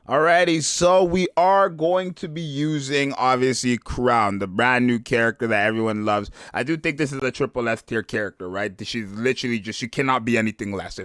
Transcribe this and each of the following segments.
Alrighty, so we are going to be using, obviously, Crown, the brand new character that everyone loves. I do think this is a triple S tier character, right? She's literally just, she cannot be anything less.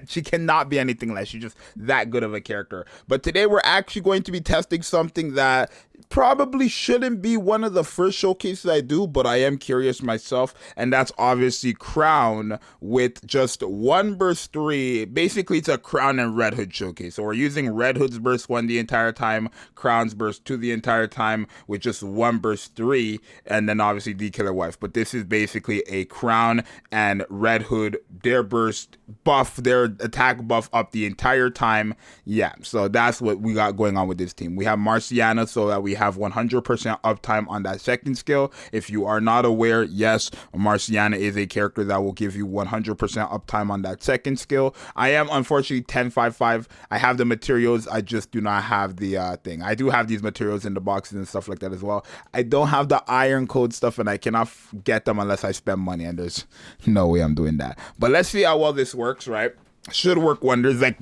She cannot be anything less. She's just that good of a character. But today we're actually going to be testing something that probably shouldn't be one of the first showcases I do, but I am curious myself, and that's obviously Crown with just one burst 3. Basically, it's a Crown and Red Hood showcase. So we're using Red Hood's burst 1 the entire time, Crown's burst 2 the entire time, with just one burst 3, and then obviously the Killer Wife. But this is basically a Crown and Red Hood, their burst buff, their attack buff up the entire time. Yeah, so that's what we got going on with this team. We have Marciana, so that we have 100% uptime on that second skill. If you are not aware, yes, Marciana is a character that will give you 100% uptime on that second skill. I am unfortunately 10.55. I have the materials, I just do not have the thing. I do have these materials in the boxes and stuff like that as well. I don't have the iron code stuff, and I cannot get them unless I spend money, and there's no way I'm doing that. But let's see how well this works, right? Should work wonders. Like,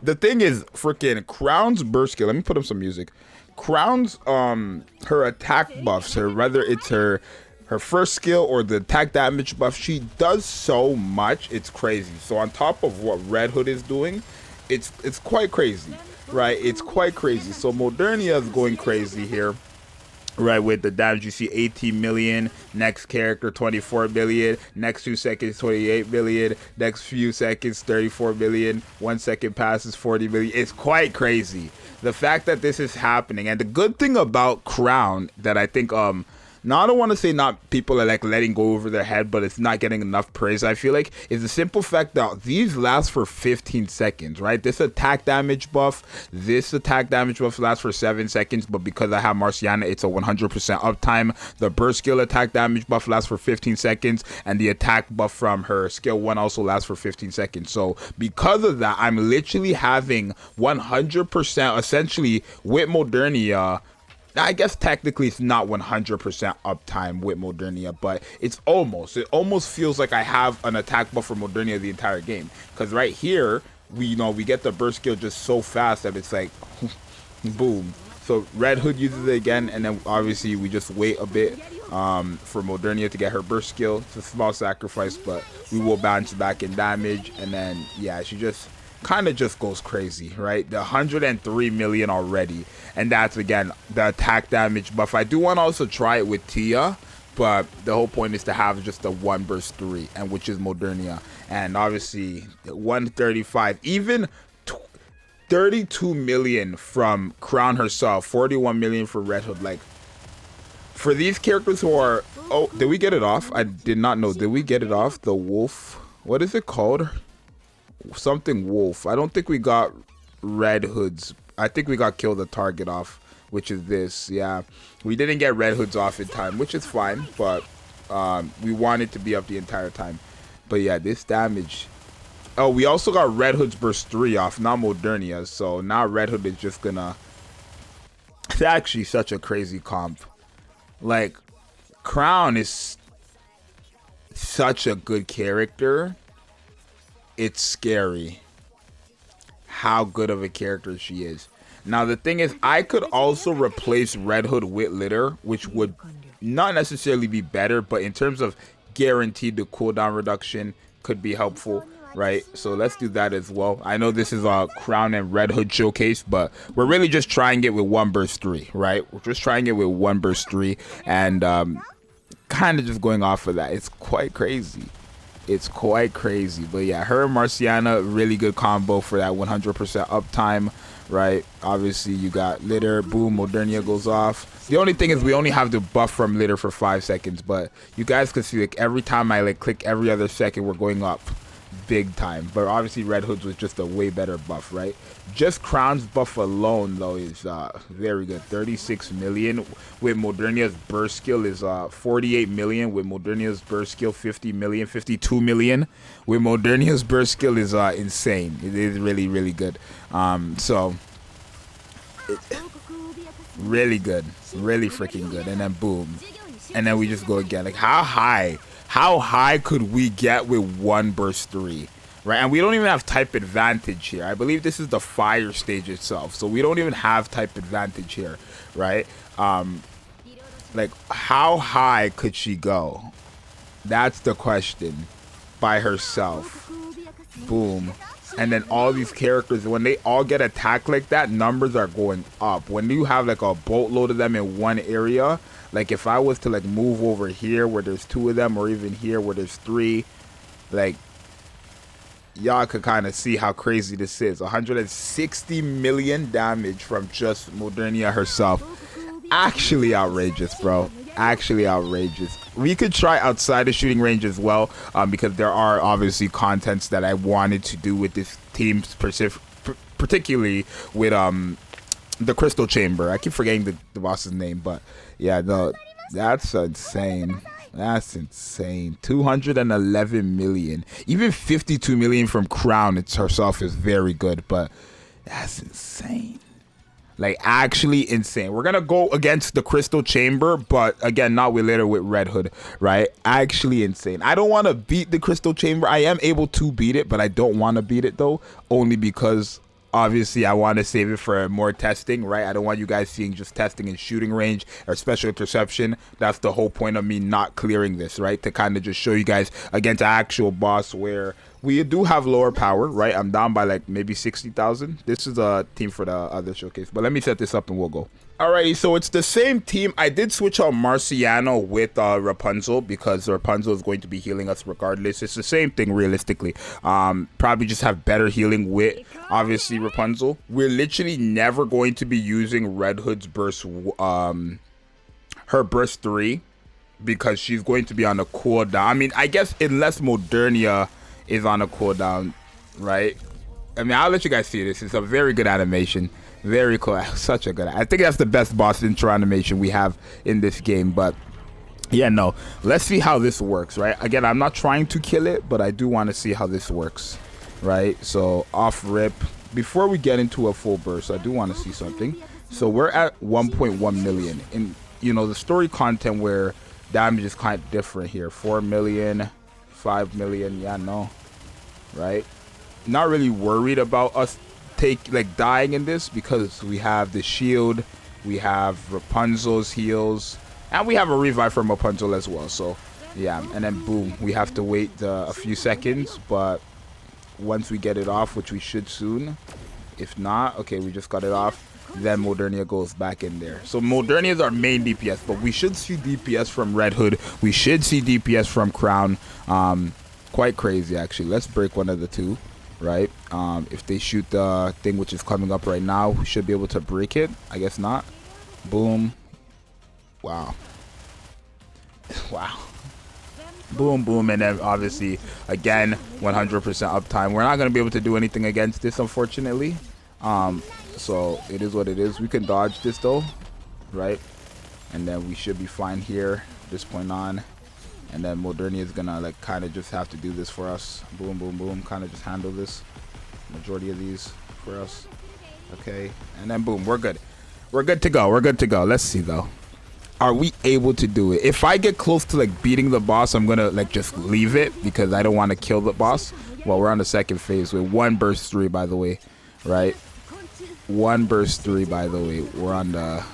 the thing is, freaking Crown's burst skill, let me put up some music. Crown's her attack buffs, whether it's her first skill or the attack damage buff, she does so much, it's crazy. So on top of what Red Hood is doing, it's quite crazy, right? It's quite crazy. So Modernia is going crazy here, right? With the damage, you see 18 million, next character 24 billion, next 2 seconds 28 billion, next few seconds 34 billion, 1 second passes 40 billion. It's quite crazy, the fact that this is happening. And the good thing about Crown that I think now I don't want to say not people are like letting go over their head, but it's not getting enough praise, I feel like, is the simple fact that these last for 15 seconds, right? This attack damage buff lasts for 7 seconds, but because I have Marciana, it's a 100% uptime. The burst skill attack damage buff lasts for 15 seconds, and the attack buff from her skill 1 also lasts for 15 seconds. So because of that, I'm literally having 100% essentially with Modernia. I guess technically it's not 100% uptime with Modernia, but it almost feels like I have an attack buff for Modernia the entire game, because right here we get the burst skill just so fast that it's like boom. So Red Hood uses it again, and then obviously we just wait a bit for Modernia to get her burst skill. It's a small sacrifice, but we will bounce back in damage, and then yeah, she just kind of just goes crazy, right? The 103 million already, and that's again the attack damage buff. I do want to also try it with Tia, but the whole point is to have just the 1 burst 3, and which is Modernia. And obviously 135, even 32 million from Crown herself, 41 million for Red Hood. Like, for these characters who are, oh, did we get it off? I did not know. Did we get it off? The wolf, what is it called? Something wolf. I don't think we got Red Hood's. I think we got Kill the Target off, which is this. Yeah, we didn't get Red Hood's off in time, which is fine, but we want it to be up the entire time. But yeah, this damage. Oh, we also got Red Hood's burst 3 off, not Modernia. So now Red Hood is just gonna, it's actually such a crazy comp. Like, Crown is such a good character. It's scary how good of a character she is. Now the thing is, I could also replace Red Hood with Litter, which would not necessarily be better, but in terms of guaranteed the cooldown reduction could be helpful, right? So let's do that as well. I know this is a Crown and Red Hood showcase, but we're really just trying it with 1 burst 3, right? We're just trying it with 1 burst 3, and kind of just going off of that. It's quite crazy. It's quite crazy. But yeah, her and Marciana, really good combo for that 100% uptime, right? Obviously you got Litter, boom, Modernia goes off. The only thing is we only have the buff from Litter for 5 seconds, but you guys can see, like, every time I click every other second, we're going up big time. But obviously Red Hood's was just a way better buff, right? Just Crown's buff alone though is very good. 36 million with Modernia's burst skill is 48 million with Modernia's burst skill, 50 million, 52 million with Modernia's burst skill is insane. It is really good. So really good, really freaking good. And then boom, and then we just go again. Like, how high could we get with 1 burst 3? right? And we don't even have type advantage here. I believe this is the fire stage itself, so we don't even have type advantage here, right? Like, how high could she go? That's the question. By herself. Boom. And then all these characters, when they all get attacked like that, numbers are going up. When you have like a boatload of them in one area, like if I was to like move over here where there's 2 of them, or even here where there's 3, like, y'all could kind of see how crazy this is. 160 million damage from just Modernia herself. Actually outrageous, bro. Actually outrageous. We could try outside the shooting range as well, because there are obviously contents that I wanted to do with this team, particularly with the Crystal Chamber. I keep forgetting the boss's name, but yeah, no, that's insane. That's insane. 211 million. Even 52 million from Crown herself is very good, but that's insane. Like, actually insane. We're gonna go against the Crystal Chamber, but again, not with later with Red Hood, right? Actually insane. I don't want to beat the Crystal Chamber. I am able to beat it, but I don't want to beat it though, only because obviously I want to save it for more testing, right? I don't want you guys seeing just testing in shooting range or special interception. That's the whole point of me not clearing this, right? To kind of just show you guys against an actual boss where we do have lower power, right? I'm down by like maybe 60,000. This is a team for the other showcase, but let me set this up and we'll go. Alrighty, so it's the same team. I did switch out Marciano with Rapunzel because Rapunzel is going to be healing us regardless. It's the same thing realistically. Probably just have better healing with obviously Rapunzel. We're literally never going to be using Red Hood's burst, her burst 3, because she's going to be on a cooldown. I mean, I guess unless Modernia is on a cooldown, right? I mean, I'll let you guys see this. It's a very good animation. Very cool. Such a good. I think that's the best boss intro animation we have in this game. But yeah, no. Let's see how this works, right? Again, I'm not trying to kill it, but I do want to see how this works, right? So off rip. Before we get into a full burst, I do want to see something. So we're at 1.1 million. And, you know, the story content where damage is kind of different here. 4 million, 5 million. Yeah, no. Right? Not really worried about us dying in this because we have the shield, we have Rapunzel's heals, and we have a revive from Rapunzel as well. So yeah, and then boom, we have to wait a few seconds, but once we get it off, which we should soon, if not, okay, we just got it off, then Modernia goes back in there. So Modernia is our main DPS, but we should see DPS from Red Hood, we should see DPS from Crown. Quite crazy actually. Let's break one of the 2, right? If they shoot the thing which is coming up right now, we should be able to break it. I guess not. Boom. Wow. Wow. Boom, boom. And then obviously again 100% uptime. We're not going to be able to do anything against this, unfortunately. So it is what it is. We can dodge this though, right? And then we should be fine here this point on. And then Modernia is gonna like kind of just have to do this for us. Boom, boom, boom. Kind of just handle this. Majority of these for us. Okay. And then boom, we're good. We're good to go. We're good to go. Let's see though. Are we able to do it? If I get close to like beating the boss, I'm gonna like just leave it because I don't want to kill the boss. Well, we're on the second phase with 1 burst 3, by the way, right? 1 burst 3, by the way. We're on the,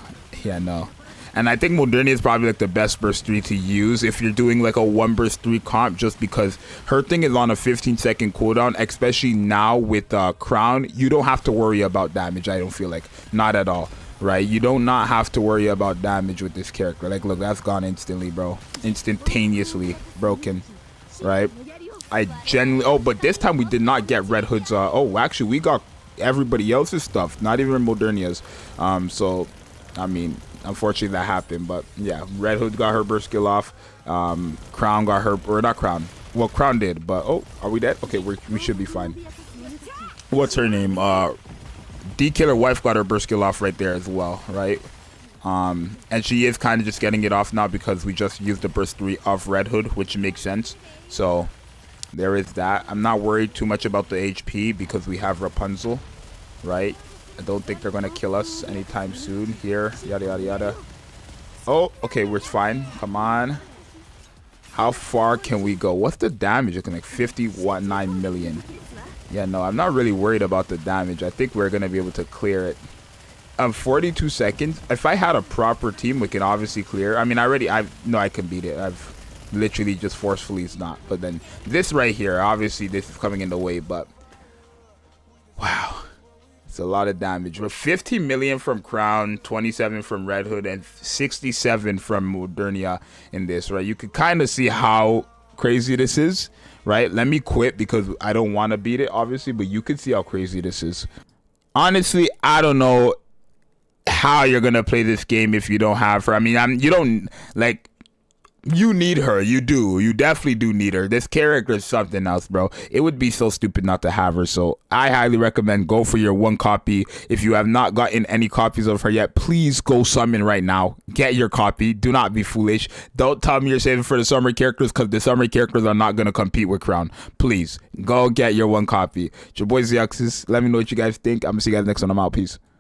yeah, no. And I think Modernia is probably like the best burst 3 to use if you're doing like a 1 burst 3 comp, just because her thing is on a 15-second cooldown, especially now with Crown. You don't have to worry about damage, I don't feel like. Not at all, right? You do not have to worry about damage with this character. Like, look, that's gone instantly, bro. Instantaneously broken, right? I genuinely... Oh, but this time we did not get Red Hood's... oh, actually, we got everybody else's stuff, not even Modernia's. So, I mean... Unfortunately, that happened, but yeah, Red Hood got her burst skill off. Crown got her, or not Crown. Well, Crown did, but oh, are we dead? Okay, we should be fine. What's her name? D-Killer Wife got her burst skill off right there as well, right? And she is kind of just getting it off now because we just used the burst 3 of Red Hood, which makes sense. So there is that. I'm not worried too much about the HP because we have Rapunzel, right? I don't think they're gonna kill us anytime soon here. Yada yada yada. Oh, okay, we're fine. Come on. How far can we go? What's the damage looking like? 51.9 million. Yeah, no, I'm not really worried about the damage. I think we're gonna be able to clear it. 42 seconds. If I had a proper team, we can obviously clear. I mean, I know I can beat it. I've literally just forcefully it's not. But then this right here, obviously this is coming in the way, but wow. It's a lot of damage. But 50 million from Crown, 27 from Red Hood, and 67 from Modernia in this, right? You could kind of see how crazy this is, right? Let me quit because I don't want to beat it, obviously, but you can see how crazy this is. Honestly, I don't know how you're gonna play this game if you don't have her. I mean, you don't like. You need her. You do. You definitely do need her. This character is something else, bro. It would be so stupid not to have her. So I highly recommend go for your one copy. If you have not gotten any copies of her yet, please go summon right now. Get your copy. Do not be foolish. Don't tell me you're saving for the summer characters because the summer characters are not going to compete with Crown. Please go get your one copy. It's your boy Zxous. Let me know what you guys think. I'm going to see you guys next time. I'm out. Peace.